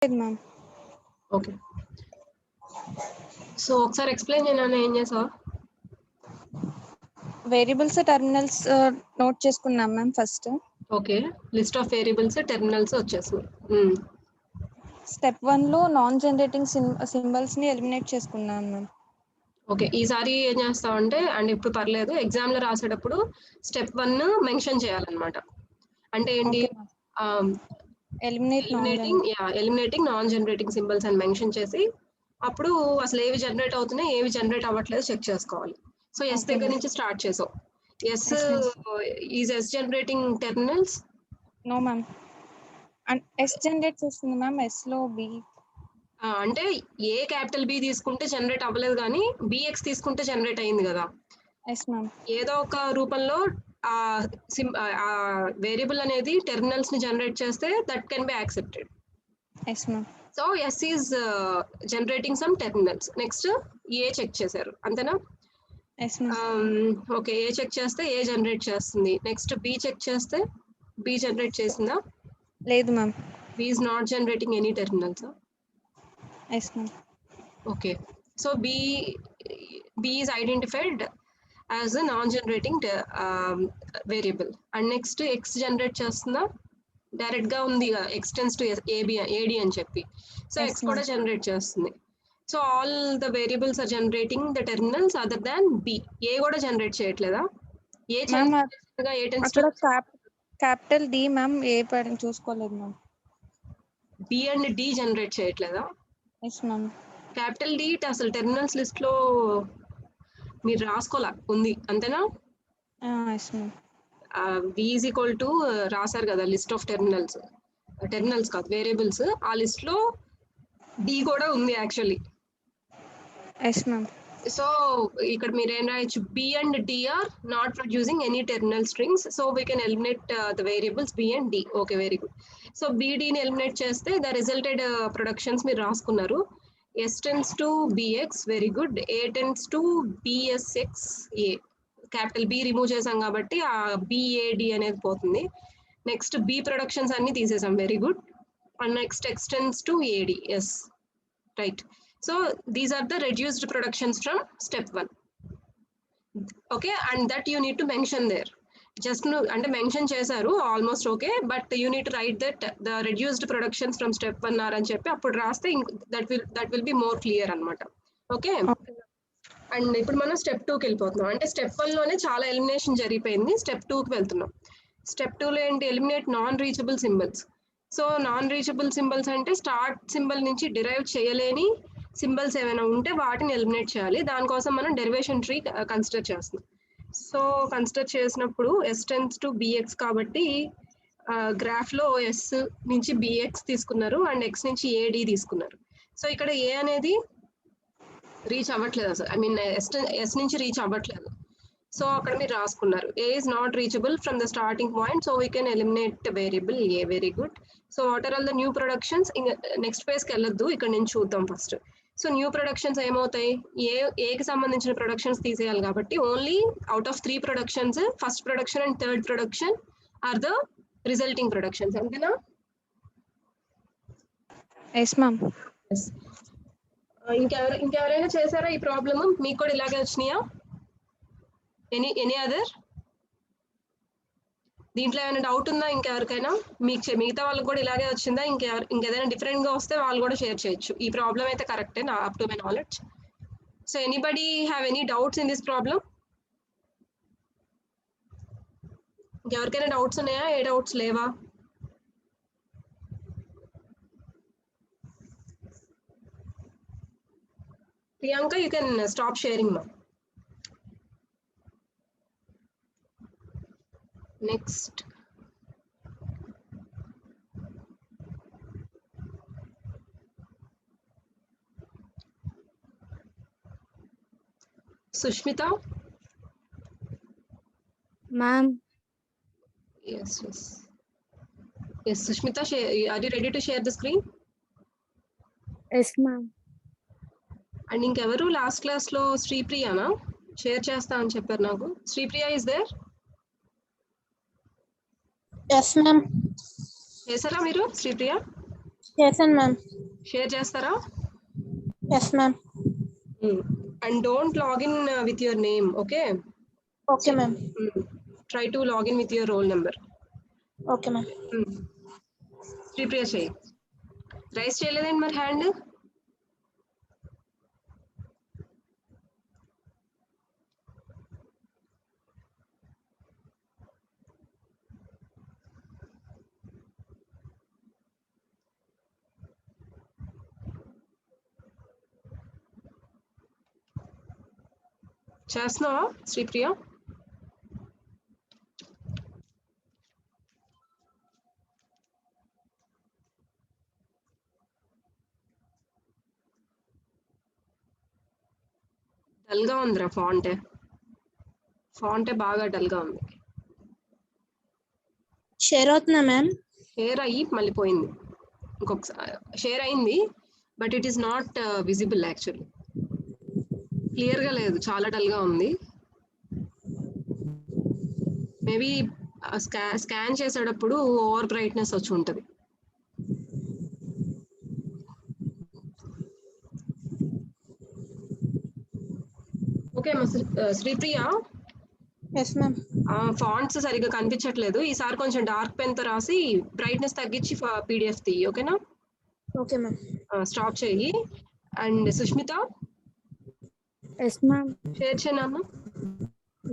Ma'am. Okay. So ఒకసారి explain చేయనా ఏం చేసావు? వేరియబుల్స్ టెర్మినల్స్ నోట్ చేసుకున్నాం ma'am first. Okay, list of variables terminals వచ్చేసినాయి. స్టెప్ 1లో నాన్ జనరేటింగ్ సింబల్స్ ని ఎలిమినేట్ చేసుకున్నాం మ్యామ్. ఓకే, ఈసారి ఏం చేస్తామంటే, అండ్ ఇప్పుడు పర్లేదు, ఎగ్జామ్లో రాసేటప్పుడు స్టెప్ 1 మెన్షన్ చేయాలన్నమాట. అంటే ఏంటి? ఎలిమినేటింగ్ నాన్ జనరేటింగ్ సింబల్స్ అని మెన్షన్ చేసి, అప్పుడు అసలు ఏవి జనరేట్ అవుతున్నాయి ఏవి జనరేట్ అవ్వట్లేదు చెక్ చేసుకోవాలి. సో ఎస్ దగ్గర నుంచి స్టార్ట్ చేసావు. S is S generating terminals? No ma'am, S generate చేస్తుంది మ్యామ్. ఎస్ లో బి అంటే ఏ క్యాపిటల్ బి తీసుకుంటే జనరేట్ అవ్వలేదు, కానీ బిఎక్స్ తీసుకుంటే జనరేట్ అయింది కదా. Yes ma'am. ఏదో ఒక రూపంలో ఆ వేరియబుల్ అనేది టెర్మినల్స్ ని జనరేట్ చేస్తే that can be accepted. Yes ma'am. So S is generating some terminals. Next A check చేశారు అంతేనా? Yes ma'am. Okay, A check చేస్తే ఏ జనరేట్ చేస్తుంది. నెక్స్ట్ బి చెక్ చేస్తే బి జనరేట్ చేసిందా? లేదు ma'am. B is not generating any terminals. Yes ma'am. Okay, so B is identified as a non-generating variable. And next x generate చేస్తుందా? Direct గా ఉంది X tends to AD అని చెప్పి. So x కూడా generate చేస్తుంది. So all the variables are generating the terminals other than B. A కూడా generate చేయట్లేదా? A capital D ma'am. A పైన చూసుకోలేదు ma'am. B and D generate చేయట్లేదా? Yes ma'am. క్యాపిటల్ డి అసలు టెర్మినల్స్ లిస్ట్ లో మీరు రాసుకోలే ఉంది అంతేనా? Yes ma'am. B is equal to రాశారు కదా లిస్ట్ ఆఫ్ టెర్మినల్స్ కాదు వేరియబుల్స్. ఆ లిస్ట్ లో డి కూడా ఉంది యాక్చువల్లీ. Yes ma'am. సో ఇక్కడ మీరు ఏం రాయొచ్చు? B and D are not producing any terminal strings, so we can eliminate the variables B and D. Okay, very good. So బిడిని ఎలిమినేట్ చేస్తే ద రిజల్టెడ్ ప్రొడక్షన్స్ మీరు రాసుకున్నారు. S tends to BX, very good. A tends to BSX A. Capital B remove చేసాం కాబట్టి ఆ BEd అనేది పోతుంది. Next B productions అన్ని తీసేసాం, very good. And next X tends to AD. Yes, right. So these are the reduced productions from step 1. okay, and that you need to mention there. just అంటే mention చేశారు almost. Okay, but you need to write that the reduced productions from step 1 are అని చెప్పి అప్పుడు రాస్తే that will be more clear అనమాట. ఓకే, and ఇప్పుడు మనం స్టెప్ 2కి వెళ్ళిపోతున్నాం. అంటే స్టెప్ 1లోనే చాలా ఎలిమినేషన్ జరిగిపోయింది, స్టెప్ 2కి వెళ్తున్నాం. స్టెప్ 2లో ఏంటి? Eliminate non reachable symbols. So non reachable symbols అంటే స్టార్ట్ సింబల్ నుంచి డిరైవ్ చేయలేని సింబల్స్ ఏమైనా ఉంటే వాటిని ఎలిమినేట్ చేయాలి. దానికోసం మనం డెరివేషన్ ట్రీ కన్సిడర్ చేస్తున్నాం. సో కన్సిడర్ చేసినప్పుడు ఎస్ టెన్స్ టు బిఎక్స్ కాబట్టి గ్రాఫ్లో ఎస్ నుంచి బిఎక్స్ తీసుకున్నారు అండ్ ఎక్స్ నుంచి ఏడి తీసుకున్నారు. సో ఇక్కడ ఏ అనేది రీచ్ అవ్వట్లేదు అసలు, ఐ మీన్ ఎస్ నుంచి రీచ్ అవ్వట్లేదు. సో అక్కడ మీరు రాసుకున్నారు ఏ is not reachable from the starting point, so we can eliminate variable A. Very good. So what are all the new productions? Next పేజ్కి వెళ్ళొద్దు, ఇక్కడ నుంచి చూద్దాం ఫస్ట్. సో న్యూ ప్రొడక్షన్స్ ఏమవుతాయి? ఏకి సంబంధించిన ప్రొడక్షన్స్ తీసేయాలి కాబట్టి only out of 3 productions, first production and third production are the resulting productions. అంతేనా? Yes ma'am. ఇంకెవరైనా చేశారా ఈ ప్రాబ్లమ్? మీకు కూడా ఇలాగే వచ్చినాయా? Any other? దీంట్లో ఏమైనా డౌట్ ఉందా ఇంకెవరికైనా? మిగతా వాళ్ళకి కూడా ఇలాగే వచ్చిందా? ఇంకేదైనా డిఫరెంట్ గా వస్తే వాళ్ళు కూడా షేర్ చేయొచ్చు. ఈ ప్రాబ్లం అయితే కరెక్టే నా up to my knowledge. So anybody have any doubts in this problem? ఇంకెవరికైనా డౌట్స్ ఉన్నాయా? ఏ డౌట్స్ లేవా? Priyanka, you can stop sharing మా. Next Sushmita? Ma'am. Yes, Sushmita, are you ready to share the screen? Yes, ma'am. And ఇంకెవరు last class లో శ్రీప్రియనా share చేస్తా అని చెప్పారు నాకు. Sripriya is there? Yes ma'am. చేశారా మీరు శ్రీప్రియ? చేశాను మ్యామ్. షేర్ చేస్తారా? Yes ma'am. And don't log in with your name, okay? Okay ma'am. Try to log in with your roll number. Okay ma'am. Sripriya చేయి. రైస్ చేయలేదండి మరి హ్యాండ్? చేస్తున్నావా శ్రీప్రియ? డల్గా ఉందిరా ఫాంటే బాగా డల్గా ఉంది. షేర్ అవుతుందా మ్యామ్? షేర్ అయ్యి మళ్ళీ పోయింది. ఇంకొకసారి షేర్ అయింది, but it is not visible actually. క్లియర్గా లేదు, చాలా డల్గా ఉంది. మేబీ స్కాన్ చేసేటప్పుడు ఓవర్ బ్రైట్నెస్ వచ్చి ఉంటుంది. Okay Sripriya, yes ma'am. Fonts సరిగ్గా కనిపించట్లేదు. ఈసారి కొంచెం డార్క్ పెన్ తో రాసి బ్రైట్నెస్ తగ్గించి పీడిఎఫ్ తీ, ఓకేనా? Okay ma'am. స్టాప్ చేయి. And Sushmita, yes ma'am. Share చేయనమ్మా.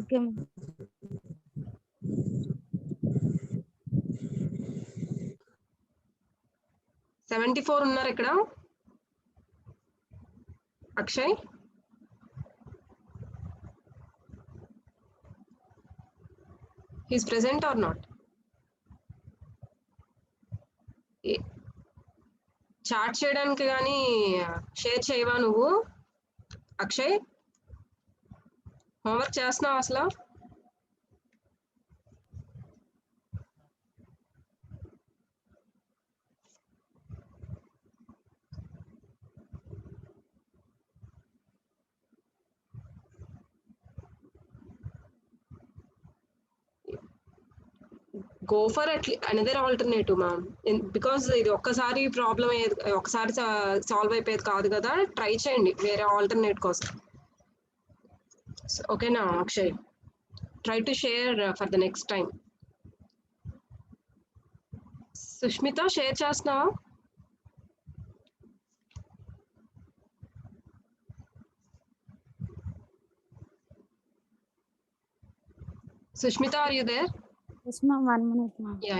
Okay ma'am. $74 ఉన్నారు ఇక్కడ. Akshay, he's present or not? Chat చేయడానికి కానీ షేర్ చేయవా నువ్వు అక్షయ్? హోంవర్క్ చేస్తున్నావు అసలు? go for another alternative, ma'am. Because ఇది ఒక్కసారి ప్రాబ్లం అయ్యేది, ఒకసారి సాల్వ్ అయిపోయేది కాదు కదా. ట్రై చేయండి వేరే ఆల్టర్నేట్ కోసం, ఓకేనా Akshay? Try to share for the next time. Sushmita, share చేస్తున్నావా? Sushmita, are you there? Yes ma'am, 1 minute ma'am. Yeah.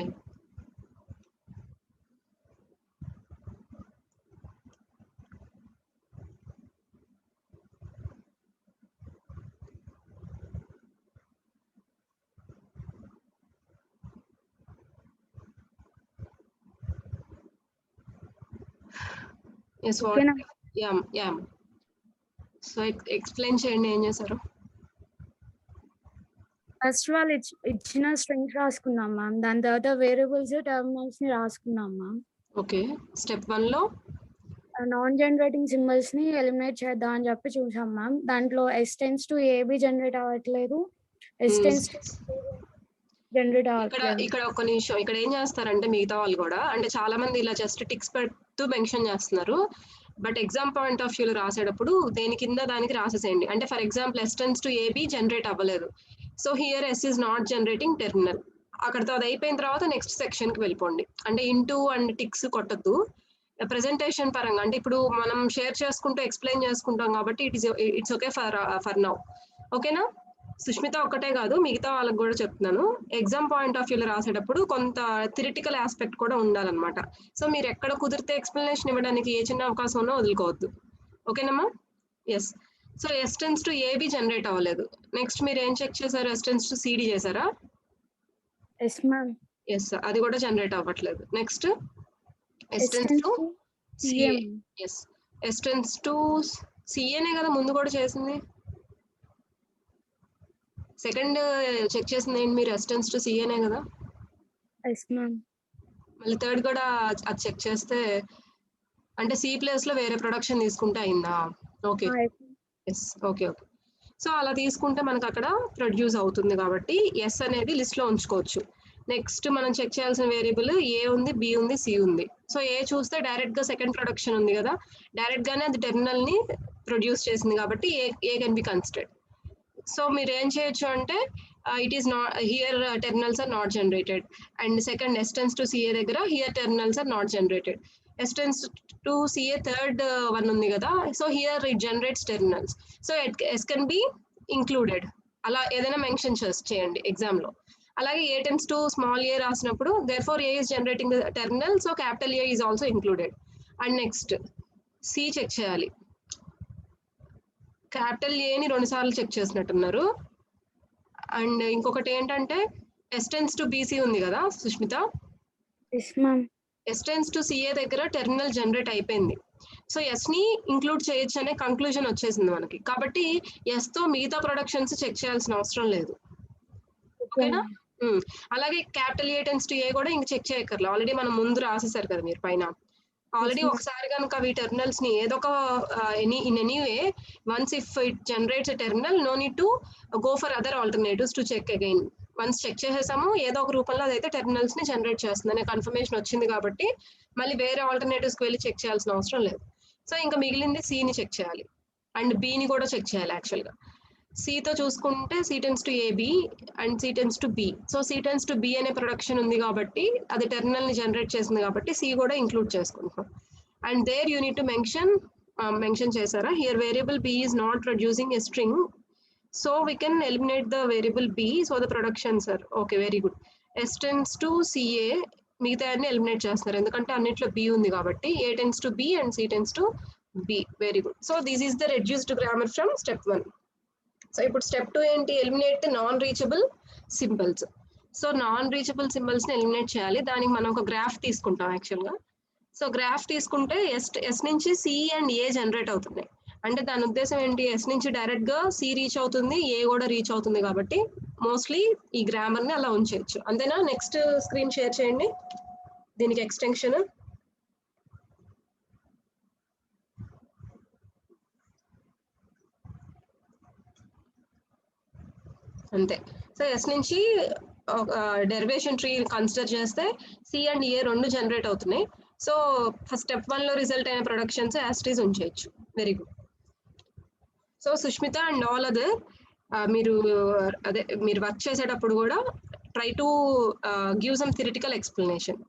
Yes, what? Okay, yeah. So explain చేయండి ఏం చేశారు. ఫస్ట్ వాళ్ళు ఇచ్చిన స్ట్రింగ్స్ రాసుకున్నాం మ్యామ్. దాని తర్వాత వేరియబుల్స్ టర్మినల్స్ ని రాసుకున్నాం మ్యామ్. ఓకే, స్టెప్ 1 లో నాన్ జనరేటింగ్ సింబల్స్ ని ఎలిమినేట్ చేద్దాం అని చెప్పి చూసాం మ్యామ్. దాంట్లో S tends to AB generate అవ్వట్లేదు, ఎస్ టెన్స్ టు జనరేట్ అవ్వట్లేదు. ఇక్కడ ఒక నిమిషం, ఇక్కడ ఏం చేస్తారంటే మిగతా వాళ్ళు కూడా, అంటే చాలా మంది ఇలా జస్ట్ టిక్స్ పెడుతూ మెన్షన్ చేస్తున్నారు. బట్ ఎగ్జామ్ పాయింట్ ఆఫ్ వ్యూలో రాసేటప్పుడు దేని కింద దానికి రాసేసేయండి. అంటే for example S tends to AB generate అవ్వలేదు, so here S is not generating terminal. అక్కడతో అది అయిపోయిన తర్వాత నెక్స్ట్ సెక్షన్ కి వెళ్ళిపోండి. అంటే ఇంటూ అండ్ టిక్స్ కొట్టద్దు. ప్రెజెంటేషన్ పరంగా అంటే ఇప్పుడు మనం షేర్ చేసుకుంటూ ఎక్స్ప్లెయిన్ చేసుకుంటాం కాబట్టి ఇట్స్ ఓకే ఫర్ నౌ, ఓకేనా? సుష్మిత ఒక్కటే కాదు, మిగతా వాళ్ళకి కూడా చెప్తున్నాను. ఎగ్జామ్ పాయింట్ ఆఫ్ వ్యూలో రాసేటప్పుడు కొంత థిరిటికల్ ఆస్పెక్ట్ కూడా ఉండాలన్నమాట. సో మీరు ఎక్కడ కుదిరితే ఎక్స్ప్లెనేషన్ ఇవ్వడానికి ఏ చిన్న అవకాశం ఉన్నా వదులుకోవద్దు, ఓకేనమ్మా? Yes. So S tends to AB generate అవ్వలేదు. నెక్స్ట్ మీరు ఏం చెక్ చేశారు? ఎస్ టెన్స్ టు సిడి చేశారా? Yes ma'am. ఎస్, అది కూడా జనరేట్ అవ్వట్లేదు. Next S tends to CA. Yes, S tends to సిఏనే కదా ముందు కూడా చేసింది. సెకండ్ చెక్ చేసింది ఏంటి మీరు? ఎస్ టెన్స్ టు సిఏనే కదా. Yes ma'am. మళ్ళీ థర్డ్ కూడా అది చెక్ చేస్తే అంటే సి ప్లేస్ లో వేరే ప్రొడక్షన్ తీసుకుంటే అయిందా? Okay, yes, okay. సో అలా తీసుకుంటే మనకు అక్కడ ప్రొడ్యూస్ అవుతుంది కాబట్టి ఎస్ అనేది లిస్ట్ లో ఉంచుకోవచ్చు. నెక్స్ట్ మనం చెక్ చేయాల్సిన వేరియబుల్ ఏ ఉంది, బి ఉంది, సి ఉంది. సో ఏ చూస్తే డైరెక్ట్ గా సెకండ్ ప్రొడక్షన్ ఉంది కదా, డైరెక్ట్ గానే అది టెర్మినల్ ని ప్రొడ్యూస్ చేసింది కాబట్టి A can be considered. So మీరు ఏం చేయొచ్చు అంటే it is not here terminals are not generated, and second S tends to CA దగ్గర here terminals are not generated. S tends to CA third one ఉంది కదా, so here it generates terminals, so S can be included. అలా ఏదైనా mention చేయండి exam లో. అలాగే A tends to small A రాసినప్పుడు therefore A is generating the terminal, so capital A is also included. And next C check చేయాలి. Capital ఏని 2 సార్లు check చేసినట్టున్నారు. అండ్ ఇంకొకటి ఏంటంటే ఎస్ టెన్స్ టు బీసీ ఉంది కదా Sushmita, S tends to CA దగ్గర టెర్మినల్ జనరేట్ అయిపోయింది. సో ఎస్ ని ఇంక్లూడ్ చేయొచ్చు అనే కంక్లూజన్ వచ్చేసింది మనకి. కాబట్టి ఎస్ తో మిగతా ప్రొడక్షన్స్ చెక్ చేయాల్సిన అవసరం లేదు. ఓకేనా? అలాగే క్యాపిటల్ ఏ టెన్స్ టు ఏ కూడా ఇంక చెక్ చేయక్కర్లేదు, ఆల్రెడీ మనం ముందు రాసేసారు కదా మీరు పైన. ఆల్రెడీ ఒకసారి కనుక ఈ టెర్మినల్స్ ని ఏదో ఒక in any way once if it generates a terminal, no need to go for other alternatives to check again. Once check చేసేసాము ఏదో ఒక రూపంలో అదైతే టెర్మినల్స్ ని జనరేట్ చేస్తుంది అనే కన్ఫర్మేషన్ వచ్చింది కాబట్టి మళ్ళీ వేరే ఆల్టర్నేటివ్స్ కి వెళ్ళి చెక్ చేయాల్సిన అవసరం లేదు. సో ఇంకా మిగిలింది సి ని చెక్ చేయాలి అండ్ బి ని కూడా చెక్ చేయాలి. యాక్చువల్ గా సితో చూసుకుంటే C tends to AB and C tends to B. So C tends to B అనే ప్రొడక్షన్ ఉంది కాబట్టి అది టెర్మినల్ ని జనరేట్ చేసింది కాబట్టి సి కూడా ఇంక్లూడ్ చేసుకుంటాం. And there you need to mention చేశారా, here variable B is not producing a string, so we can eliminate the variable B, so the productions are okay. Very good. S tends to C A మిగతా అన్ని ఎలిమినేట్ చేస్తున్నారు ఎందుకంటే అన్నిట్లో B ఉంది కాబట్టి. A tends to B and C tends to B. Very good. So this is the reduced grammar from step 1. So ఇప్పుడు step 2 ఏంటి, eliminate non reachable symbols. So non reachable symbols ని ఎలిమినేట్ చేయాలి. దానికి మనం ఒక graph తీసుకుంటాం actual గా. So graph తీసుకుంటే ఎస్ నుంచి సి అండ్ ఏ జనరేట్ అవుతున్నాయి అంటే దాని ఉద్దేశం ఏంటి, ఎస్ నుంచి డైరెక్ట్ గా సి రీచ్ అవుతుంది, ఏ కూడా రీచ్ అవుతుంది కాబట్టి మోస్ట్లీ ఈ గ్రామర్ ని అలా ఉంచేయచ్చు. అంతేనా? నెక్స్ట్ స్క్రీన్ షేర్ చేయండి దీనికి ఎక్స్టెన్షన్. అంతే. సో ఎస్ నుంచి డెరివేషన్ ట్రీ కన్సిడర్ చేస్తే సి అండ్ ఏ రెండు జనరేట్ అవుతున్నాయి. సో ఫస్ట్ స్టెప్ 1 లో రిజల్ట్ అయిన ప్రొడక్షన్స్ యాస్టీస్ ఉంచేయచ్చు. Very good. So Sushmita and all other మీరు వర్క్ చేసేటప్పుడు కూడా try to give some theoretical explanation,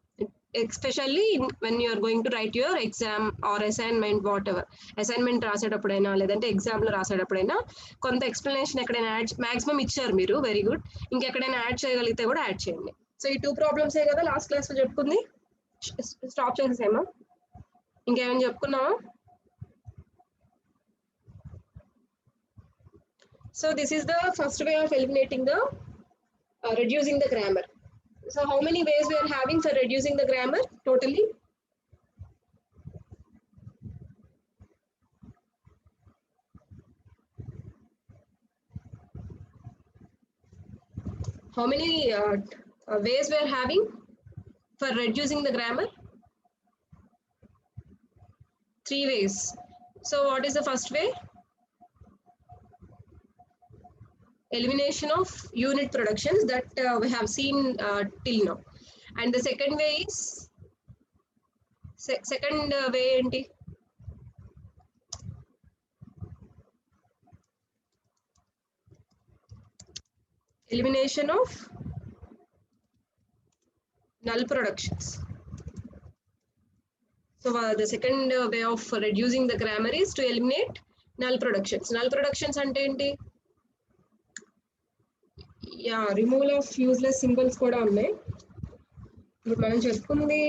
especially when you are going to write your exam or assignment, whatever. Assignment రాసేటప్పుడైనా లేదంటే exam లో రాసేటప్పుడైనా కొంత explanation ఎక్కడైనా add maximum ఇచ్చారు మీరు, వెరీ గుడ్. ఇంకెక్కడైనా యాడ్ చేయగలిగితే కూడా యాడ్ చేయండి. సో ఈ 2 ప్రాబ్లమ్సే కదా లాస్ట్ క్లాస్ లో చెప్పుకుంది. స్టాప్ చేసేసేమా, ఇంకేమైనా చెప్పుకున్నావా? So this is the first way of eliminating the reducing the grammar. So how many ways we are having for reducing the grammar totally? How many ways we are having for reducing the grammar? 3 ways. So what is the first way? Elimination of unit productions that we have seen till now. And the second way is second way enti elimination of null productions. So the second way of reducing the grammar is to eliminate null productions. Null productions ante enti, yeah removal of useless symbols కూడా ఉన్నాయి. ఇప్పుడు మనం చెప్పుకుంది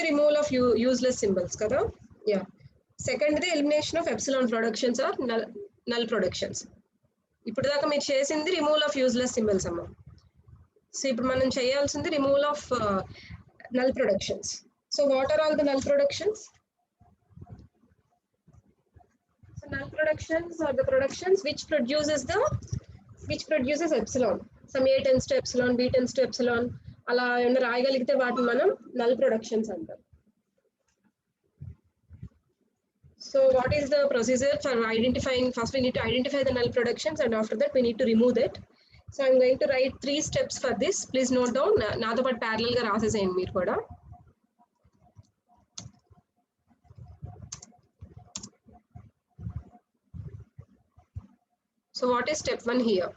removal of useless symbols కదా. Yeah సెకండ్ది elimination of epsilon productions or null productions. ఇప్పుడు దాకా మీరు చేసింది రిమూవల్ ఆఫ్ యూజ్లెస్ సింబల్స్ అమ్మా. సో ఇప్పుడు మనం చేయాల్సింది removal of null productions. So what are all the null productions? Null productions are the productions which produces epsilon. Some A tends to epsilon, B tends to epsilon. అలా ఏమైనా రాయగలిగితే వాటిని మనం null productions అంటాం. So what is the procedure for identifying? First we need to identify the null productions, and after that we need to remove that. So I'm going to write 3 steps for this. Please note down. నాతో పాటు parallel గా రాసేసేయండి మీరు కూడా. So what is step 1 here?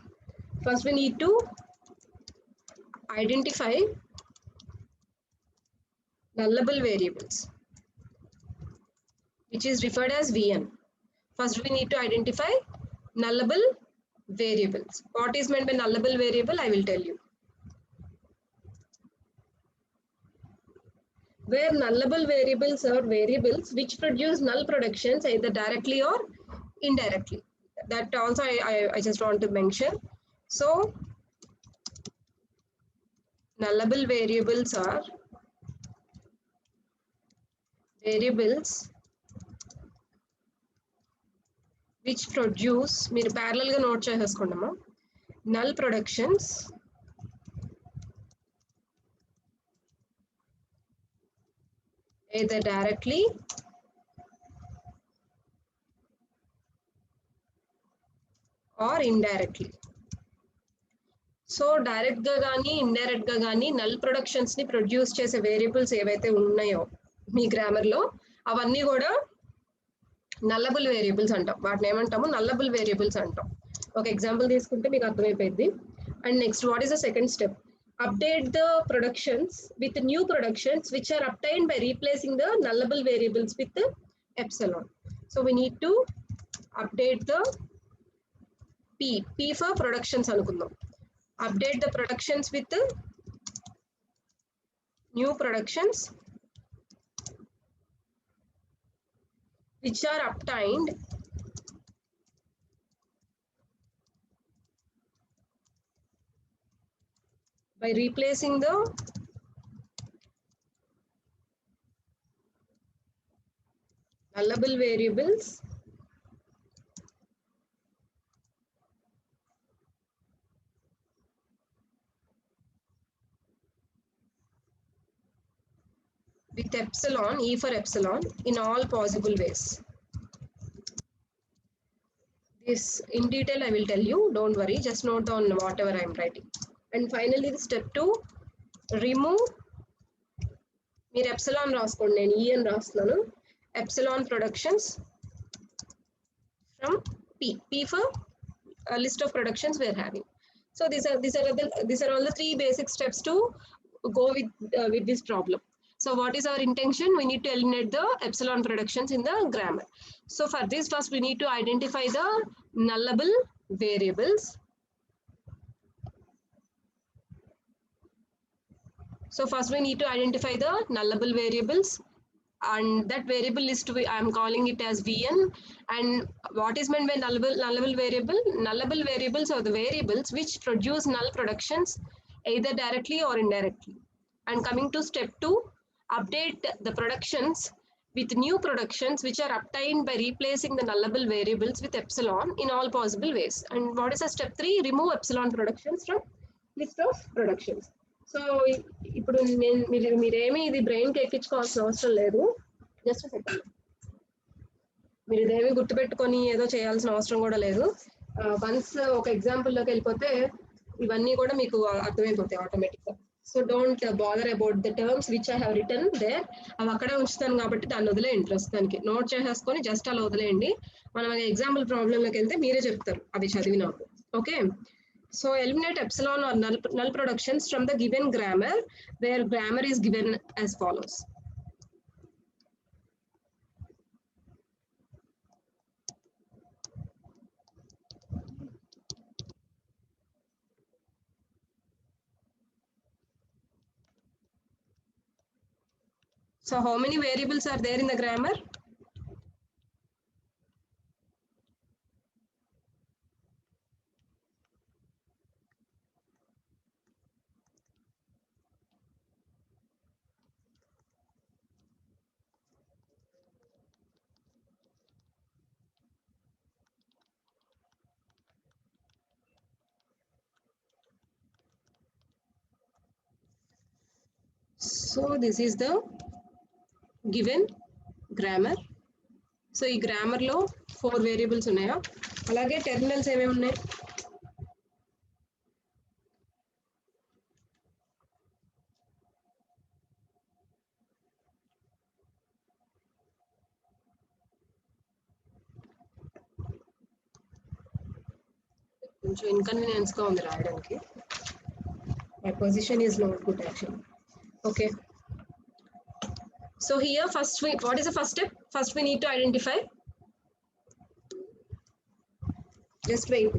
First we need to identify nullable variables, which is referred as VN. First we need to identify nullable variables. What is meant by nullable variable? I will tell you. Where nullable variables are variables which produce null productions either directly or indirectly. That also I just want to mention. So nullable variables are variables which produce, మీరు parallel గా note చేసేసుకోండమ్మా, null productions either directly or indirectly. So direct గా కానీ indirect గా కానీ null productions ని produce చేసే variables ఏవైతే ఉన్నాయో మీ గ్రామర్ లో అవన్నీ కూడా నల్లబుల్ వేరియబుల్స్ అంటాం. వాటిని ఏమంటాము? నల్లబుల్ వేరియబుల్స్ అంటాం. ఒక ఎగ్జాంపుల్ తీసుకుంటే మీకు అర్థమైపోయింది. And next what is the second step? Update the productions with new productions which are obtained by replacing the nullable variables with the epsilon. So we need to update the P for productions anukundam. Update the productions with the new productions which are obtained by replacing the nullable variables with epsilon, E for epsilon, in all possible ways. This in detail I will tell you, don't worry, just note down whatever I am writing. And finally the step 2, remove, మీరు epsilon రాసుకోండి, నేను E అని రాస్తున్నాను, epsilon productions from P for a list of productions we are having. So these are all the 3 basic steps to go with this problem. So what is our intention? We need to eliminate the epsilon productions in the grammar. So for this, first we need to identify the nullable variables. So first we need to identify the nullable variables, and that variable is to be, I am calling it as Vn. And what is meant by nullable variable? Nullable variables are the variables which produce null productions either directly or indirectly. And coming to step 2, update the productions with new productions which are obtained by replacing the nullable variables with epsilon in all possible ways. And what is the step 3? Remove epsilon productions from list of productions. So ఇప్పుడు మీరేమి ఇది బ్రెయిన్కి ఎక్కించుకోవాల్సిన అవసరం లేదు. Just second, మీరు ఇదేమి గుర్తుపెట్టుకొని ఏదో చేయాల్సిన అవసరం కూడా లేదు. వన్స్ ఒక ఎగ్జాంపుల్లోకి వెళ్ళిపోతే ఇవన్నీ కూడా మీకు అర్థమైపోతాయి ఆటోమేటిక్గా. So don't bother about the terms which I have return there. అవి అక్కడే ఉంచుతాను కాబట్టి దాన్ని వదిలేయండి, ప్రస్తుతానికి నోట్ చేసేసుకొని జస్ట్ అలా వదిలేయండి. మనం ఎగ్జాంపుల్ ప్రాబ్లంలోకి వెళ్తే మీరే చెప్తారు అవి చదివినప్పుడు. Okay, so eliminate epsilon or null productions from the given grammar, where grammar is given as follows. So how many variables are there in the grammar? So this is the given grammar. So ఈ grammar లో 4 variables ఉన్నాయా? అలాగే terminals ఏమేమి ఉన్నాయి? కొంచెం inconvenience గా ఉంది రాయడానికి. My position is not good actually. Okay. So here first what is the first step? First we need to identify. Just wait.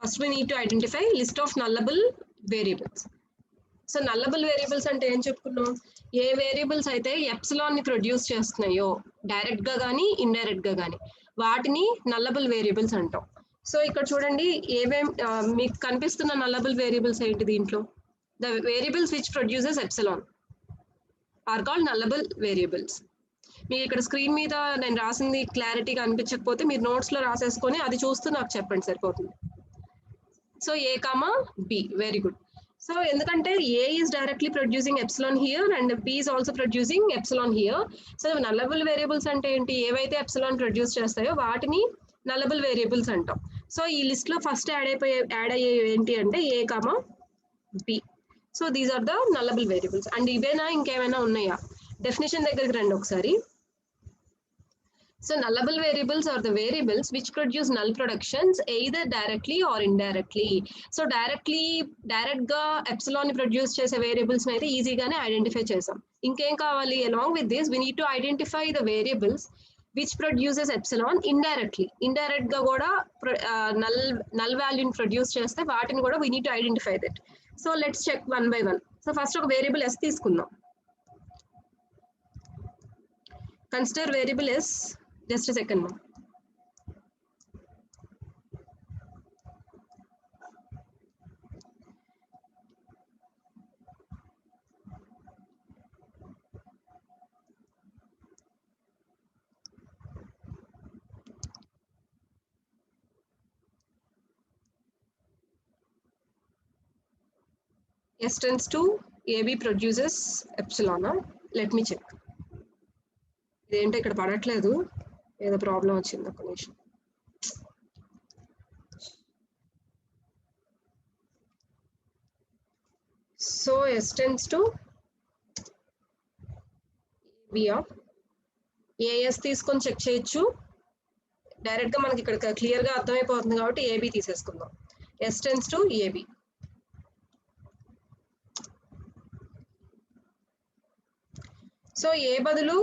First we need to identify list of nullable variables. So నల్లబుల్ variables అంటే ఏం చెప్పుకున్నాం? ఏ variables అయితే epsilon ని produce చేస్తున్నాయో direct గా కానీ indirect గా కానీ వాటిని నల్లబుల్ వేరియబుల్స్ అంటాం. సో ఇక్కడ చూడండి ఏమేం మీకు కనిపిస్తున్న నల్లబుల్ వేరియబుల్స్ ఏంటి దీంట్లో? The variables which produces epsilon are called nullable variables. మీరు ఇక్కడ స్క్రీన్ మీద నేను రాసింది క్లారిటీగా అనిపించకపోతే మీరు నోట్స్ లో రాసేసుకొని అది చూస్తూ నాకు చెప్పండి సరిపోతుంది. So A comma B, very good. So ఎందుకంటే A is directly producing epsilon here and B is also producing epsilon here. So nullable variables అంటే ఏంటి? ఏవైతే ఎప్సిలాన్ ప్రొడ్యూస్ చేస్తాయో వాటిని nullable variables అంటాం. సో ఈ లిస్ట్ లో ఫస్ట్ యాడ్ అయ్యే ఏంటి అంటే A, B. So these are the nullable variables. And ఇవేనా ఇంకేమైనా ఉన్నాయా? డెఫినేషన్ దగ్గరికి రండి ఒకసారి. So nullable variables are the variables which produce null productions either directly or indirectly. So direct ga epsilon ni produce chese variables ni aithe easy gaane identify chesam. Inkem kavali? Along with this we need to identify the variables which produces epsilon indirectly. Indirect ga kuda null value ni produce cheste vaatini kuda we need to identify that. So let's check one by one. So first oka variable s teesukundam. Consider variable s. Just a second, ma'am. S tends to AB produces epsilon. Let me check. ఇదేంటి ఇక్కడ పడట్లేదు, ఏదో problem వచ్చింది, ఒక నిమిషం. So S tends to AB. AS తీసుకొని check చేయొచ్చు. Direct గా మనకి ఇక్కడ క్లియర్ గా అర్థమైపోతుంది కాబట్టి AB తీసేసుకుందాం. S tends to AB. So A బదులు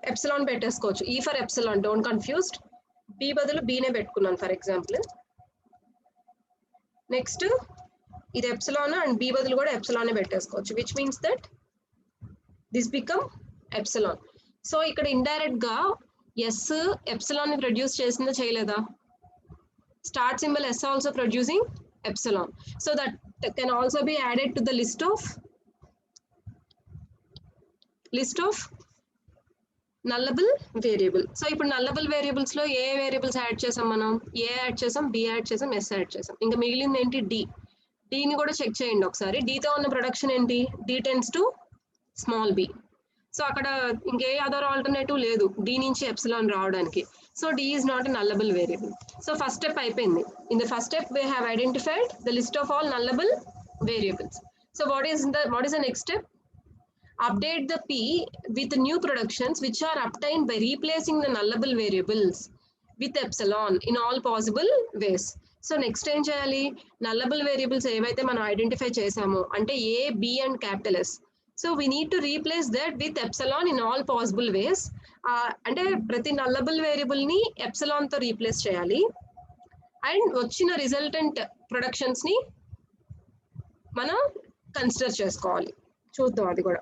ఎప్సిలాన్ పెట్టేసుకోవచ్చు. E for epsilon, don't confused. B బదులు బీనే పెట్టుకున్నాను ఫర్ ఎగ్జాంపుల్. నెక్స్ట్ ఇది ఎప్సిలాన్ అండ్ బి బదులు కూడా ఎప్సిలానే పెట్టేసుకోవచ్చు, which means that this become epsilon. So ఇక్కడ ఇండైరెక్ట్ గా ఎస్ ఎప్సిలాన్ ని ప్రొడ్యూస్ చేసిందా చేయలేదా? Start symbol S also producing epsilon. So that can also be added to the list of nullable variable. So ఇప్పుడు nullable variables లో ఏ variables add చేసాం మనం? ఏ యాడ్ చేసాం, బి యాడ్ చేసాం, ఎస్ యాడ్ చేసాం. ఇంకా మిగిలింది ఏంటి? డి. డిని కూడా చెక్ చేయండి ఒకసారి. డితో ఉన్న ప్రొడక్షన్ ఏంటి? D tends to small B. So అక్కడ ఇంకే అదర్ ఆల్టర్నేటివ్ లేదు డి నుంచి ఎప్సిలాన్ రావడానికి. So D is not a nullable variable. So first step అయిపోయింది. In the first step we have identified the list of all nullable variables. So what is the next step? Update the P with new productions which are obtained by replacing the nullable variables with epsilon in all possible ways. So next ఏం చేయాలి? nullable variables ఏవైతే మనం identify చేసామో అంటే A, B and capital S. So we need to replace that with epsilon in all possible ways. అంటే ప్రతి nullable variable ని epsilon తో రీప్లేస్ చేయాలి అండ్ వచ్చిన రిజల్టెంట్ ప్రొడక్షన్స్ ని మనం కన్సిడర్ చేసుకోవాలి. చూద్దాం అది కూడా.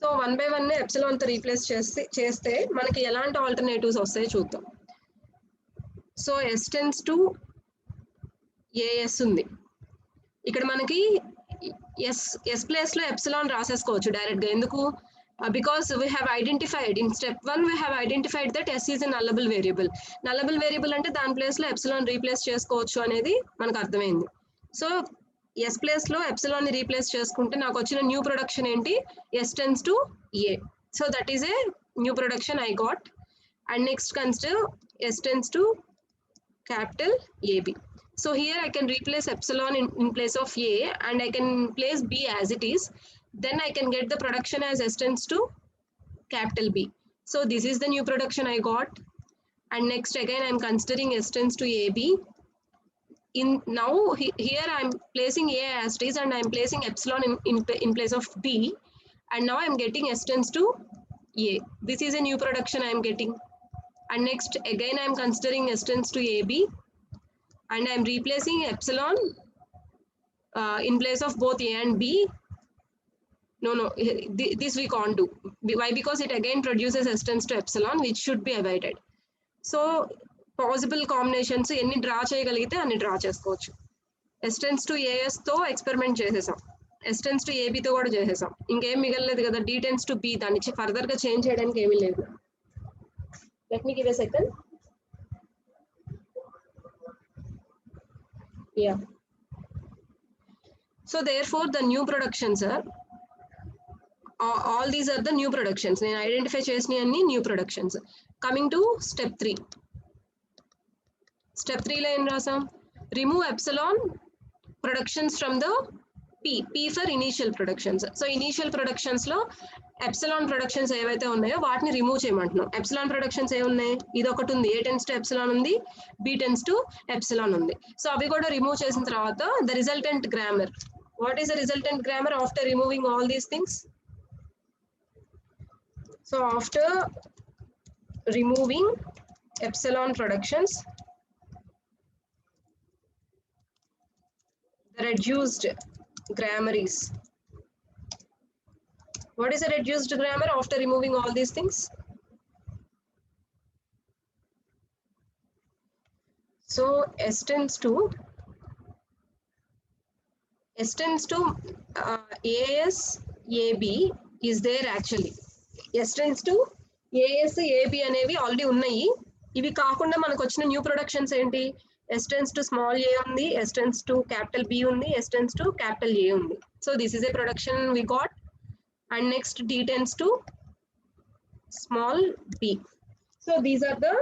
సో 1 by 1 ఎప్సిలాన్ తో రీప్లేస్ చేస్తే మనకి ఎలాంటి ఆల్టర్నేటివ్స్ వస్తాయో చూద్దాం. So S tends to AS ఉంది. ఇక్కడ మనకి ఎస్ ప్లేస్ లో ఎప్సిలాన్ రాసేసుకోవచ్చు డైరెక్ట్ గా. ఎందుకు? because we have identified in step 1 we have identified that s is a nullable variable. Nullable variable అంటే దాని ప్లేస్ లో ఎప్సిలాన్ రీప్లేస్ చేసుకోవచ్చు అనేది మనకు అర్థమైంది. సో s ప్లేస్ లో ఎప్సిలాన్ ని రీప్లేస్ చేసుకుంటే నాకు వచ్చిన న్యూ ప్రొడక్షన్ ఏంటి, s tends to a. So that is a new production I got. And next consider s tends to capital AB. So here I can replace epsilon in place of a and I can place b as it is. Then I can get the production as s tends to capital B. So this is the new production I got. And next again I am considering s tends to AB. Now here I am placing a as it is and I am placing epsilon in place of B. And now I am getting s tends to A. This is a new production I am getting. And next again I am considering s tends to AB. And I am replacing epsilon in place of both A and B. No, this we can't do. Why? Because it again produces s tends to epsilon, which should be avoided. So possible combinations ఎన్ని draw చేయగలిగితే అన్ని draw చేసుకోవచ్చు. s tends to as తో experiment చేసేసాం, s tends to ab తో కూడా చేసేసాం, ఇంకేం మిగలలేదు కదా. d tends to b దాన్ని ఫర్దర్ గా చేంజ్ చేయడానికి ఏమీ లేదు. Let me give a second. Yeah. So therefore the new productions are all these are the new productions. నేను ఐడెంటిఫై చేసిన అన్ని new productions. Coming to step 3. Step 3 లో ఏం రాసాం, remove epsilon productions from the p for initial productions. So initial productions లో epsilon productions ఏవైతే ఉన్నాయో వాటిని రిమూవ్ చేయమంటున్నాం. ఎప్సిలాన్ ప్రొడక్షన్స్ ఏమున్నాయి, ఇది ఒకటి ఉంది, a tends to epsilon ఉంది, b tends to epsilon ఉంది. సో అవి కూడా రిమూవ్ చేసిన తర్వాత the resultant grammar. What is the resultant grammar after removing all these things? So after removing epsilon productions, the reduced grammar is, what is the reduced grammar after removing all these things? So s tends to as ab is there actually. s tends to as ab అనేవి already ఉన్నాయి. ఇవి కాకుండా మనకు వచ్చిన new productions ఏంటి, s tends to small a ఉంది, s tends to capital B ఉంది, s tends to capital A ఉంది. So this is a production we got. And next d tends to small b. So these are the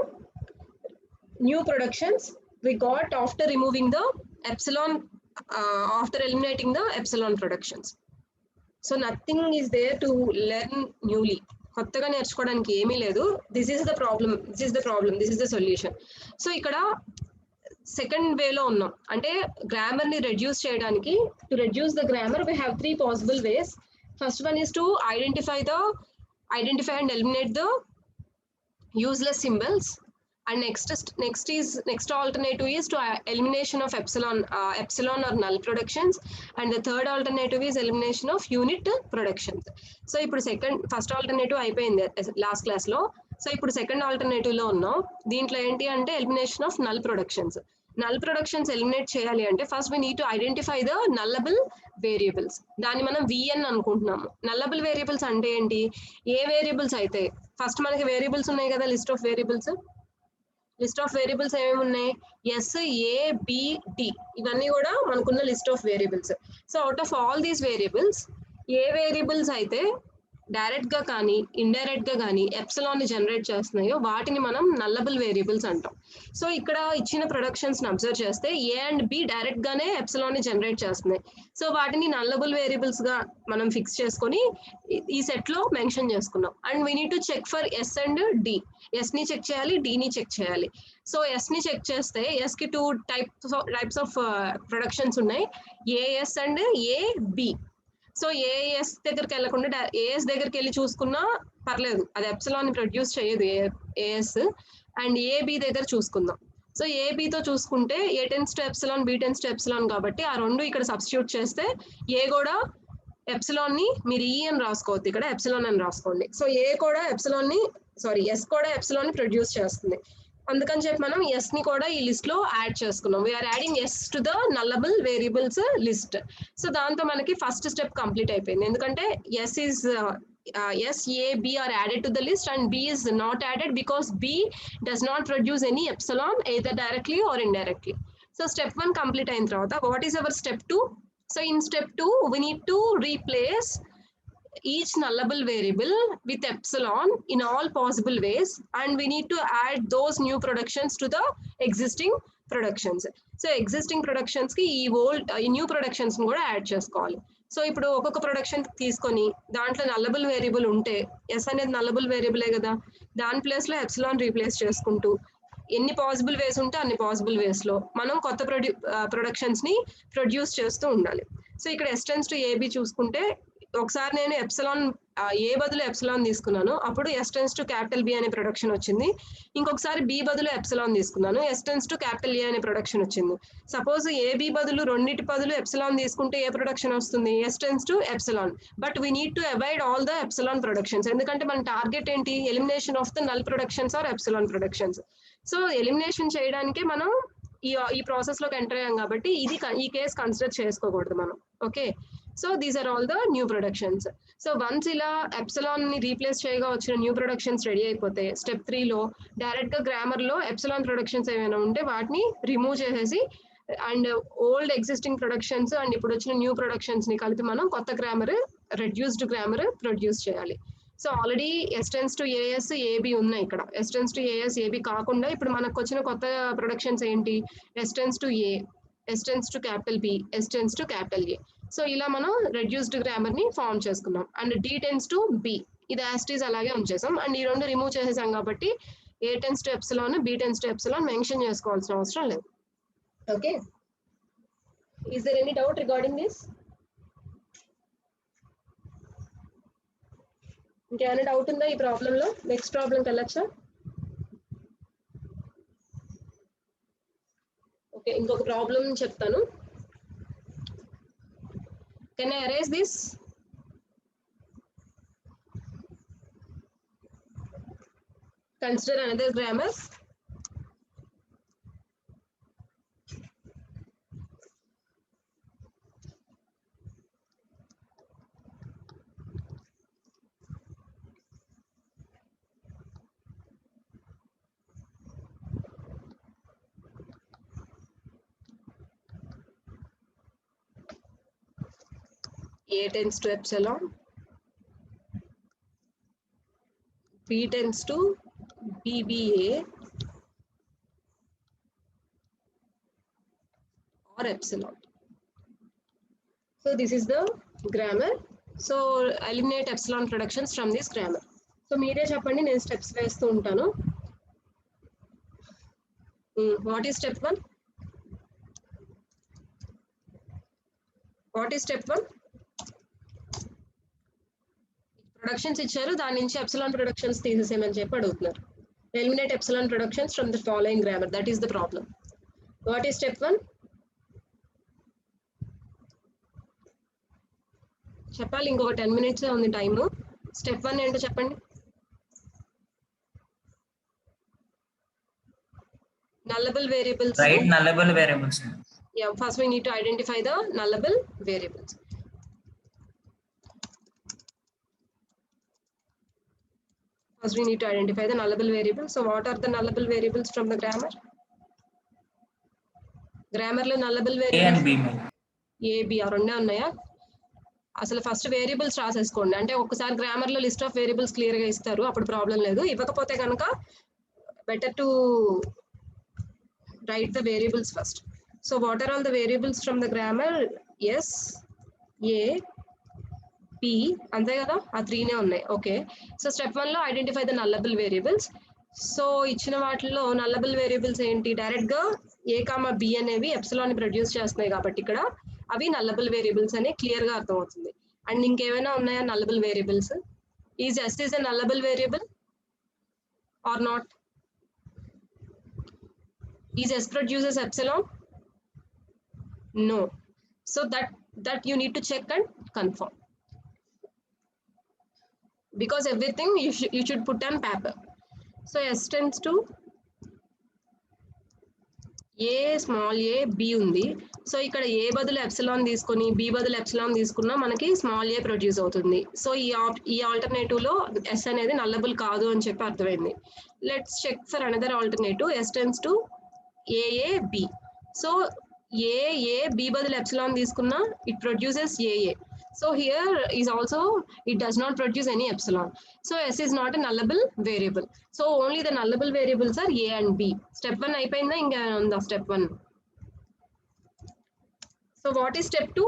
new productions we got after removing the epsilon, after eliminating the epsilon productions. So nothing is there to learn newly. కొత్తగా నేర్చుకోవడానికి ఏమీ లేదు. This is the problem, this is the solution. So ఇక్కడ second వేలో ఉన్నాం, అంటే grammar ని reduce చేయడానికి. To reduce the grammar we have 3 possible ways. First one is to identify and eliminate the useless symbols. And next alternative is to elimination of epsilon or null productions, and the third alternative is elimination of unit productions. So ఇప్పుడు first alternative అయిపోయింది last class లో. So ఇప్పుడు second alternative లో ఉన్నాం. దీంట్లో ఏంటి అంటే elimination of null productions. Null productions eliminate చేయాలి అంటే first we need to identify the nullable variables. దాన్ని మనం vn అనుకుంటున్నాము. నల్లబుల్ వేరియబుల్స్ అంటే ఏంటి, ఏ వేరియబుల్స్ అయితే ఫస్ట్ మనకి వేరియబుల్స్ ఉన్నాయి కదా, లిస్ట్ ఆఫ్ వేరియబుల్స్ ఏమేమి ఉన్నాయి, ఎస్, ఏ, బి, డి, ఇవన్నీ కూడా మనకున్న list of variables. So out of all these variables A variables అయితే డైరెక్ట్ గా కానీ ఇండైరెక్ట్ గా కానీ ఎప్సిలాన్ ని జనరేట్ చేస్తున్నాయో వాటిని మనం నల్లబుల్ వేరియబుల్స్ అంటాం. సో ఇక్కడ ఇచ్చిన ప్రొడక్షన్స్ ని అబ్జర్వ్ చేస్తే ఏ అండ్ బి డైరెక్ట్ గానే ఎప్సిలాన్ ని జనరేట్ చేస్తున్నాయి. సో వాటిని నల్లబుల్ వేరియబుల్స్ గా మనం ఫిక్స్ చేసుకొని ఈ సెట్ లో మెన్షన్ చేసుకున్నాం. And we need to check for S and D. S ని చెక్ చేయాలి, డి ని చెక్ చేయాలి. సో ఎస్ ని చెక్ చేస్తే ఎస్ కి 2 టైప్స్ ఆఫ్ ప్రొడక్షన్స్ ఉన్నాయి, AS and AB. So AS దగ్గరికి వెళ్ళకుండా ఏఎస్ దగ్గరికి వెళ్ళి చూసుకున్నా పర్లేదు, అది ఎప్సిలాన్ ని ప్రొడ్యూస్ చేయదు ఏఎస్. అండ్ ఏబి దగ్గర చూసుకుందాం. సో ఏబితో చూసుకుంటే A tends to epsilon, B tends to epsilon కాబట్టి ఆ రెండు ఇక్కడ సబ్స్టిట్యూట్ చేస్తే ఏ కూడా ఎప్సిలాన్ ని మీరు ఈ అని రాసుకోవద్దు, ఇక్కడ ఎప్సిలాన్ అని రాసుకోండి. సో ఎస్ కూడా ఎప్సిలాన్ ని ప్రొడ్యూస్ చేస్తుంది. అందుకని చెప్పి మనం ఎస్ ని కూడా ఈ లిస్ట్ లో యాడ్ చేసుకున్నాం. We are adding S to the nullable variables list. So దాంతో మనకి ఫస్ట్ స్టెప్ కంప్లీట్ అయిపోయింది. ఎందుకంటే S is S, A, B are added to the list and B is not added because B does not produce any epsilon either directly or indirectly. So step 1 complete అయిన తర్వాత what is our step 2? So in step 2 we need to replace each nullable variable with epsilon in all possible ways, and we need to add those new productions to the existing productions. So existing productions ki ee old new productions ని కూడా add చేసుకోవాలి. So ఇప్పుడు ఒక్కొక్క production తీసుకొని దాంట్లో నల్లబుల్ variable ఉంటే yes అనేది నల్లబుల్ వేరియబులే కదా, దాని ప్లేస్ లో ఎప్సిలాన్ రీప్లేస్ చేసుకుంటూ ఎన్ని పాసిబుల్ వేస్ ఉంటే అన్ని పాసిబుల్ వేస్ లో మనం కొత్త ప్రొడక్షన్స్ ని ప్రొడ్యూస్ చేస్తూ ఉండాలి. సో ఇక్కడ ఎస్టెన్స్ టు ఏబి చూసుకుంటే ఒకసారి నేను ఎప్సిలాన్ ఏ బదులు ఎప్సిలాన్ తీసుకున్నాను, అప్పుడు ఎస్టెన్స్ టు క్యాపిటల్ బి అనే ప్రొడక్షన్ వచ్చింది. ఇంకొకసారి బి బదులు ఎప్సిలాన్ తీసుకున్నాను, ఎస్టెన్స్ టు క్యాపిటల్ ఏ అనే ప్రొడక్షన్ వచ్చింది. సపోజ్ ఏబి బదులు రెండింటి బదులు ఎప్సిలాన్ తీసుకుంటే ఏ ప్రొడక్షన్ వస్తుంది? S tends to epsilon. But we need to avoid all the epsilon productions, ఎందుకంటే మన టార్గెట్ ఏంటి? Elimination of the null productions or epsilon productions. So elimination చేయడానికే మనం ఈ ప్రాసెస్ లోకి ఎంటర్ అయ్యాం కాబట్టి ఈ కేసు కన్సిడర్ చేసుకోకూడదు మనం. Okay, so these are all the new productions. So once ఇలా ఎప్సిలాన్ ని రీప్లేస్ చేయగా వచ్చిన న్యూ ప్రొడక్షన్స్ రెడీ అయిపోతే స్టెప్ 3 లో డైరెక్ట్ గా గ్రామర్ లో ఎప్సిలాన్ ప్రొడక్షన్స్ ఏమైనా ఉంటే వాటిని రిమూవ్ చేసేసి and old existing productions and ఇప్పుడు వచ్చిన న్యూ ప్రొడక్షన్స్ ని కలిపి మనం కొత్త గ్రామర్, రెడ్యూస్డ్ గ్రామర్ ప్రొడ్యూస్ చేయాలి. So already S tends to A S A B ఉన్నాయి ఇక్కడ. ఎస్టెన్స్ టు ఏఎస్ ఏబి కాకుండా ఇప్పుడు మనకు వచ్చిన కొత్త ప్రొడక్షన్స్ ఏంటి? S tends to A, S tends to capital B, S tends to capital A. So ఇలా మనం రెడ్యూస్డ్ గ్రామర్ ని ఫార్మ్ చేసుకున్నాం. And D tends to B, ఇది యాస్టీస్ అలాగే ఉంచేసాం. అండ్ ఈ రెండు రిమూవ్ చేసేసాం కాబట్టి A tends to epsilon, B tends to epsilon mention చేసుకోవాల్సిన అవసరం లేదు. Okay, is there any doubt regarding this? ఇంకేమైనా డౌట్ ఉందా ఈ ప్రాబ్లం లో? నెక్స్ట్ ప్రాబ్లంకి వెళ్ళొచ్చా? ఓకే, ఇంకొక ప్రాబ్లం చెప్తాను. Can I erase this? Consider another grammar. A tends to epsilon, B tends to BBA or epsilon. So this is the grammar. So eliminate epsilon productions from this grammar. So మీరే చెప్పండి, నేను steps వేస్తూ ఉంటాను. What is step 1? What is step 1? Productions ఇచ్చారు, దాని నుంచి epsilon productions తీసేసేయమని చెప్పి అడుగుతున్నారు. Eliminate epsilon productions from the following grammar, that is the problem. What is step 1? చెప్పాలి, ఇంకొక 10 minutes ఉంది టైము. స్టెప్ 1 ఏంటో చెప్పండి. nullable variables. Write nullable variables. Yeah, first we need to identify the nullable variables. First we need to identify the nullable variables. So what are the nullable variables from the grammar? Grammar lo nullable variables A and B. A, B are రెండే ఉన్నాయా? అసలు first variables రాసేసుకోండి. అంటే ఒకసారి grammar లో list of variables clear గా ఇస్తారు, అప్పుడు problem లేదు. ఇవ్వకపోతే కనుక better to write the variables first. So what are all the variables from the grammar? S, A, P, అంతే కదా, ఆ 3 ఉన్నాయి. ఓకే, సో స్టెప్ 1 లో identify the nullable variables. So ఇచ్చిన వాటిల్లో nullable variables ఏంటి? డైరెక్ట్ గా A, B అనేవి ఎప్సిలాన్ ని ప్రొడ్యూస్ చేస్తున్నాయి కాబట్టి ఇక్కడ అవి nullable variables అని క్లియర్ గా అర్థమవుతుంది. అండ్ ఇంకేమైనా ఉన్నాయా nullable variables? Is S is a nullable variable or not? Is S produces epsilon? No. So that you need to check and confirm, because everything you should put on paper. So S tends to A small A B ఉంది. So ఇక్కడ A బదులు epsilon తీసుకొని B బదులు epsilon తీసుకున్నా మనకి small A produce అవుతుంది. So ఈ alternative లో ఎస్ అనేది నల్లబుల్ కాదు అని చెప్పి అర్థమైంది. Let's check for another alternative S tends to AA B. So A B బదులు ఎప్సిలాన్ తీసుకున్నా it produces AA. So here is also it does not produce any epsilon. So S is not a nullable variable. So only the nullable variables are A and B. Step 1 అయిపోయిందా ఇంకా ఉందా step 1? So what is step 2?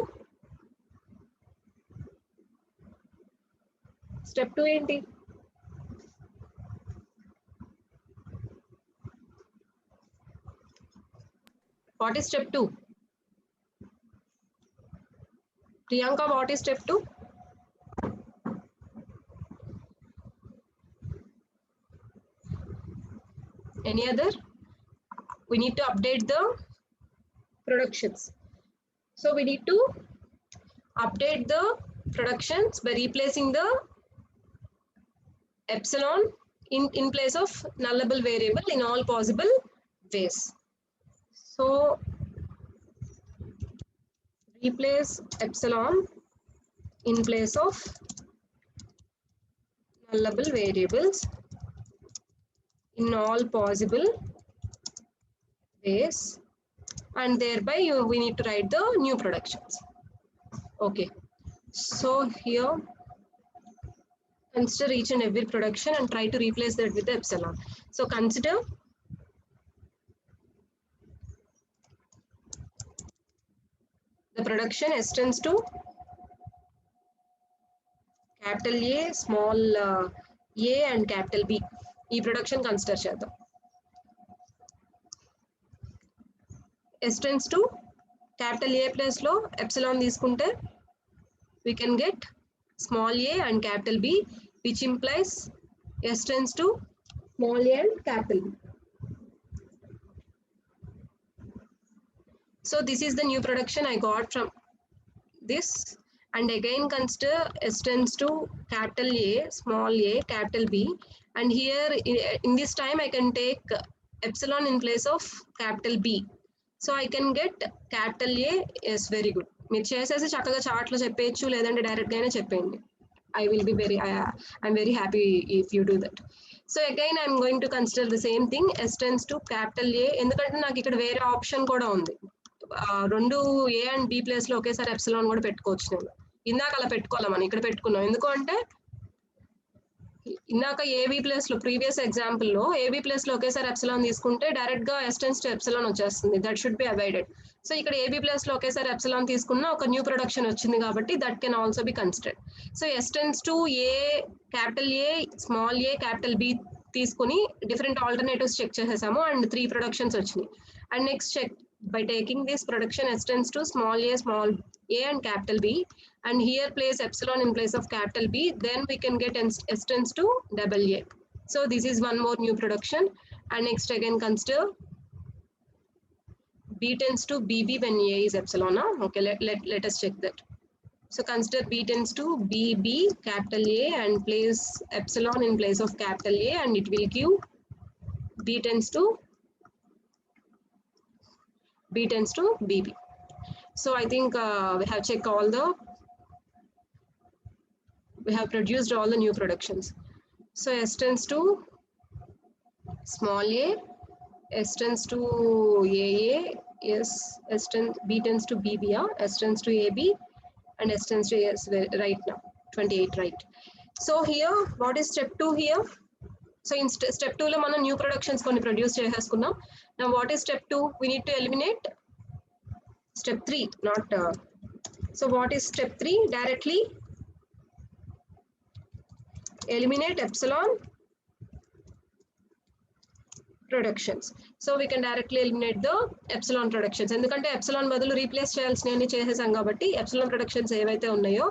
Step 2 ఏంటి? What is step 2? Priyanka, what is step 2? Any other? We need to update the productions. So we need to update the productions by replacing the epsilon in place of nullable variable in all possible ways. So replace epsilon in place of nullable variables in all possible ways, and thereby we need to write the new productions. Okay, so here consider each and every production and try to replace that with the epsilon. So consider the production S tends to capital A, small a and capital B. ఈ production consider చేద్దాం. S tends to capital A place లో epsilon తీసుకుంటే we can get small a and capital B, which implies S tends to small a and capital B. So this is the new production I got from this, and again consider S tends to capital A, small a, capital B, and here in this time I can take epsilon in place of capital B. So I can get capital A. Yes, very good. మీరు చేసేసి చక్కగా చార్ట్లో చెప్పేయచ్చు, లేదంటే డైరెక్ట్గానే చెప్పేయండి. I'm very happy if you do that. So again I'm going to consider the same thing, S tends to capital A, ఎందుకంటే నాకు ఇక్కడ వేరే ఆప్షన్ కూడా ఉంది. రెండు ఏ అండ్ బి ప్లేస్ లో ఒకేసారి ఎప్సిలాన్ కూడా పెట్టుకోవచ్చు. నేను ఇందాక అలా పెట్టుకోవాలి, మనం ఇక్కడ పెట్టుకున్నాం. ఎందుకు అంటే ఇందాక ఏబి ప్లేస్ లో ప్రీవియస్ ఎగ్జాంపుల్ లో ఏబి ప్లేస్ లో ఒకేసారి ఎప్సిలాన్ తీసుకుంటే డైరెక్ట్ గా ఎస్ టెన్స్ టు ఎప్సిలాన్ వచ్చేస్తుంది. That should be avoided. So ఇక్కడ ఏబి ప్లేస్ లో ఒకేసారి ఎప్సిలాన్ తీసుకున్న ఒక న్యూ ప్రొడక్షన్ వచ్చింది కాబట్టి that can also be considered. So S tends to A, capital A, small A, capital B తీసుకుని డిఫరెంట్ ఆల్టర్నేటివ్స్ చెక్ చేసేసాము అండ్ 3 ప్రొడక్షన్స్ వచ్చినాయి. And next check by taking this production S tends to small a and capital B, and here place epsilon in place of capital B, then we can get S tends to double A. So this is one more new production. And next again consider B tends to BB when A is epsilon. Okay, let us check that. So consider B tends to BB, capital A, and place epsilon in place of capital A, and it will give B tends to BB. So I think we have checked we have produced all the new productions. So S tends to small a, S tends to AA, yes, B tends to BB, S tends to AB, and S tends to AS right now, 28, right? So here, what is step 2 here? So in step 2 lo mana new productions konni produce cheseskunnam. Now what is step 2? We need to eliminate step 3, not so what is step 3? Directly eliminate epsilon productions. So we can directly eliminate the epsilon productions. Endukante epsilon badulu replace cheyalsinani chesesam kabatti epsilon productions evaithe unnayo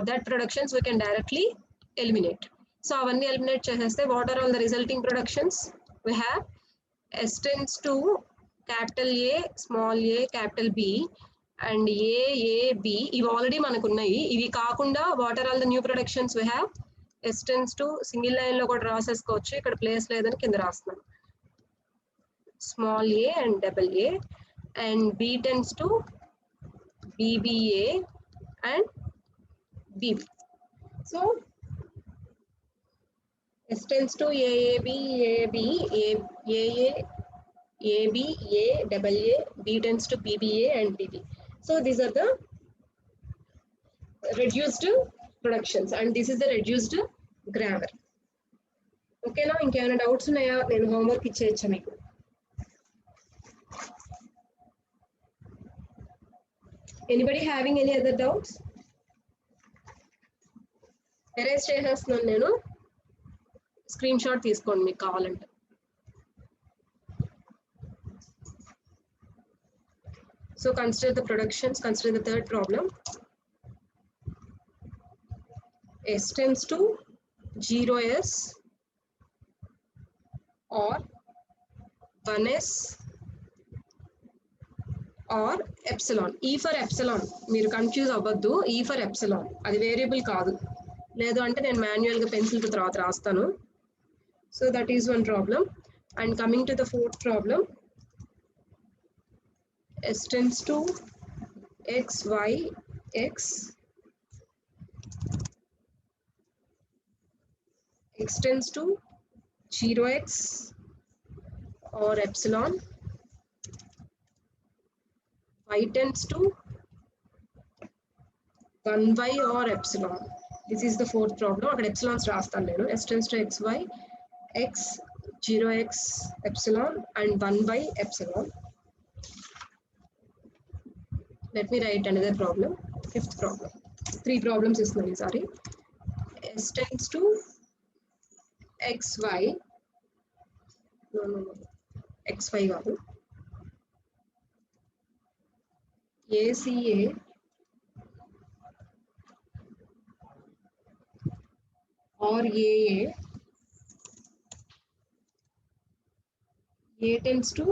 that productions we can directly eliminate. So avanni eliminate cheseste what are all the resulting productions? We have S tends to capital A, small a, capital B, and A, B. ఇవి already మనకు ఉన్నాయి. ఇవి కాకుండా what are all the new productions we have? S tends to single line లో కూడా రాసేసుకోవచ్చు, ఇక్కడ place లేదని కింద రాస్తున్నాను. small a and double A, and B tends to BBA and BB. So S tends to AAB, AB, AA, AB, A, double A, B tends to BBA and BB. So these are the reduced productions, and this is the reduced grammar. Okay, now ఇంకేమైనా doubts ఉన్నాయా? నేను homework ఇచ్చేయచ్చా మీకు? Anybody having any other doubts? Erase చేసేస్తున్నాను నేను. Screen shot తీసుకోండి మీకు కావాలంటే. So consider the productions, consider the third problem. S tends to 0s or 1s or epsilon. E for epsilon. మీరు కన్ఫ్యూజ్ అవ్వద్దు. E for epsilon. అది variable కాదు. లేదు అంటే నేను మాన్యువల్గా పెన్సిల్ తర్వాత రాస్తాను. So that is one problem. And coming to the fourth problem, S tends to x, y, x, x tends to 0x or epsilon, y tends to 1y or epsilon. This is the fourth problem. అక్కడ epsilons రాస్తాను నేను. S tends to xy, x, 0x, epsilon and 1y epsilon. Let me write another problem. Fifth problem. 3 problems is now. Sorry. S tends to xy. No. xy కాదు. ACA or AA. A tends to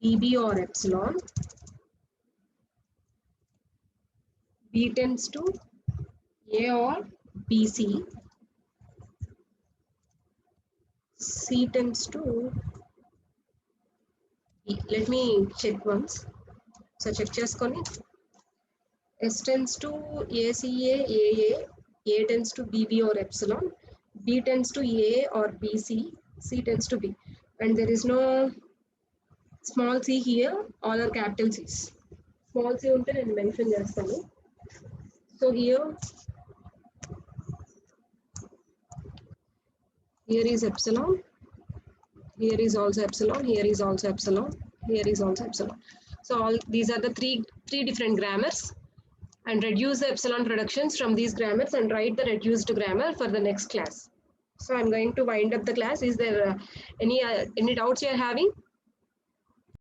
BB or epsilon. B tends to A or BC. C tends to B. Let me check once. So check cheskoni. S tends to ACA, AA. A tends to BB or epsilon. B tends to A or BC. C tends to B. And there is no small c here. All are capital C's. Small c unte nenu mention chestanu. So here is epsilon, here is also epsilon, here is also epsilon, here is also epsilon. So all these are the three different grammars, and reduce the epsilon productions from these grammars and write the reduced grammar for the next class. So I'm going to wind up the class. Is there any doubts you are having?